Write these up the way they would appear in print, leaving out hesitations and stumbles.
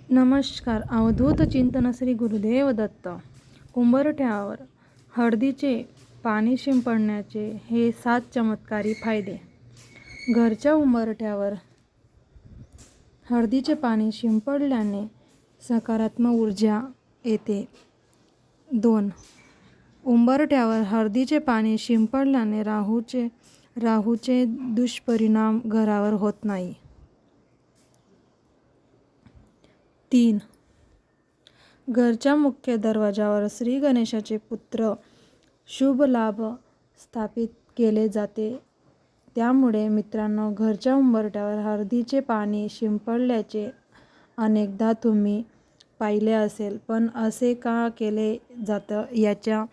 नमस्कार. अवधूत चिंतन श्री गुरुदेव दत्त. उंबरठ्यावर हळदीचे पाणी शिंपडण्याचे हे 7 चमत्कारी फायदे. घरच्या उंबरठ्यावर हळदीचे पाणी शिंपडल्याने सकारात्मक ऊर्जा येते. 2. उंबरठ्यावर हळदीचे पाणी शिंपडल्याने राहूचे दुष्परिणाम घरावर होत नाही. 3. घरच्या मुख्य दरवाजावर श्री गणेशाचे पुत्र शुभ लाभ स्थापित केले जाते. त्यामुळे मित्रांनो, घरच्या उंबरठ्यावर हळदीचे पाणी शिंपडल्याचे अनेकदा तुम्ही पाहिले असेल, पण असे का केले जातं याचा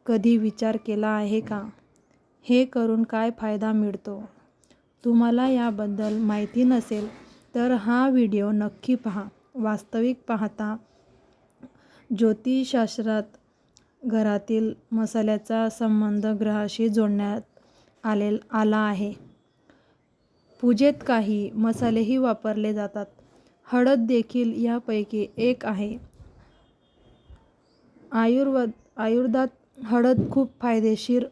कधी विचार केला आहे का? हे करून काय फायदा मिळतो? तुम्हाला याबद्दल माहिती नसेल तर हा व्हिडिओ नक्की पहा. वास्तविक पाहता ज्योतिषशास्त्रात घरातील मसाल्याचा संबंध ग्रहाशी जोडण्यात आला आहे. पूजेत काही मसालेही वापरले जातात. हळद देखील यापैकी एक आहे. आयुर्वेदात हळद खूप फायदेशीर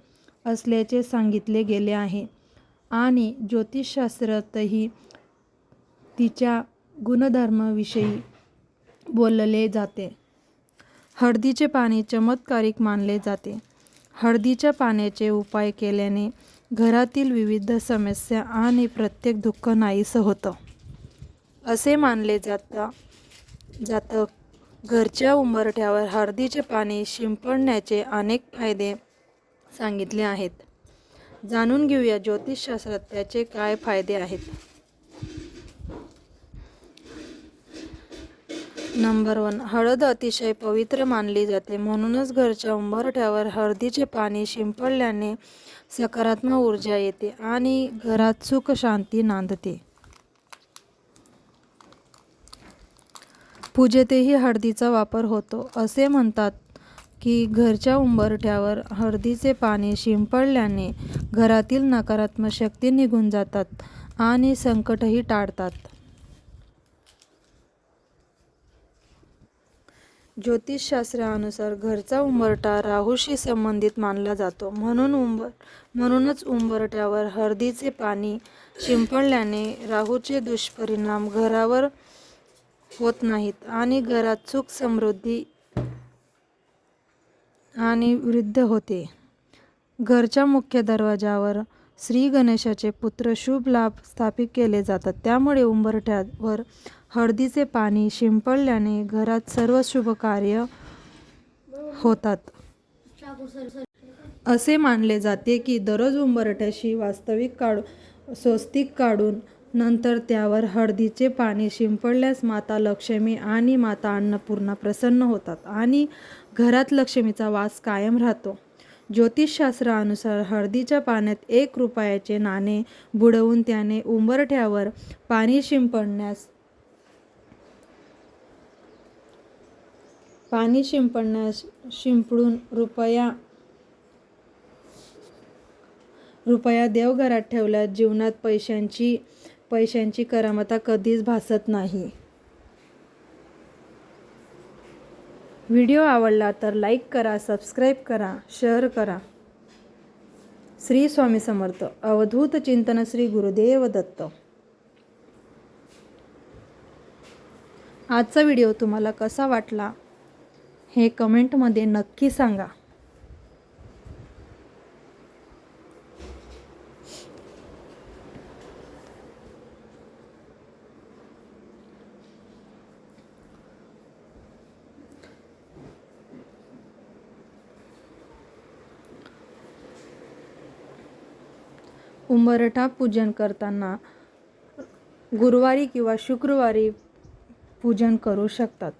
असल्याचे सांगितले गेले आहे आणि ज्योतिषशास्त्रातही तिच्या गुणधर्माविषयी बोलले जाते. हळदीचे पाणी चमत्कारिक मानले जाते. हळदीच्या पाण्याचे उपाय केल्याने घरातील विविध समस्या आणि प्रत्येक दुःख नाहीसं होतं, असे मानले जातं. घरच्या उंबरठ्यावर हळदीचे पाणी शिंपडण्याचे अनेक फायदे सांगितले आहेत. जाणून घेऊया ज्योतिषशास्त्रात त्याचे काय फायदे आहेत. नंबर 1. हळद अतिशय पवित्र मानली जाते. म्हणूनच घरच्या उंबरठ्यावर हळदीचे पाणी शिंपडल्याने सकारात्मक ऊर्जा येते आणि घरात सुख शांती नांदते. पूजेतही हळदीचा वापर होतो. असे म्हणतात की घरच्या उंबरठ्यावर हळदीचे पाणी शिंपडल्याने घरातील नकारात्मक शक्ती निघून जातात आणि संकटही टाळतात. ज्योतिषशास्त्रानुसार घरचा उंबरठा राहूशी संबंधित मानला जातो. म्हणूनच उंबरठ्यावर हळदीचे पाणी शिंपडल्याने राहूचे दुष्परिणाम घरावर होत नाहीत आणि घरात सुख, समृद्धी आणि वृद्धी होते. घरच्या मुख्य दरवाजावर श्री गणेशाचे पुत्र शुभ लाभ स्थापित केले जातात. त्यामुळे उंबरठ्यावर हळदीचे पाणी शिंपडल्याने घरात सर्व शुभ कार्य होतात. असे मानले जाते की दररोज उंबरठ्याशी स्वस्तिक काढून नंतर त्यावर हळदीचे पाणी शिंपडल्यास माता लक्ष्मी आणि माता अन्नपूर्णा प्रसन्न होतात आणि घरात लक्ष्मीचा वास कायम राहतो. ज्योतिषशास्त्रानुसार हळदीच्या पाण्यात 1 रुपयाचे नाणे बुडवून त्याने उंबरठ्यावर पाणी शिंपडून रुपया देवघरात ठेवल्यास जीवनात पैशांची कमतरता कधीच भासत नाही. व्हिडिओ आवडला तर लाईक करा, सबस्क्राईब करा, शेअर करा. श्री स्वामी समर्थ. अवधूत चिंतन श्री गुरुदेव दत्त. आजचा व्हिडिओ तुम्हाला कसा वाटला हे कमेंटमध्ये नक्की सांगा. उंबरठा पूजन करताना गुरुवारी किंवा शुक्रवारी पूजन करू शकतात.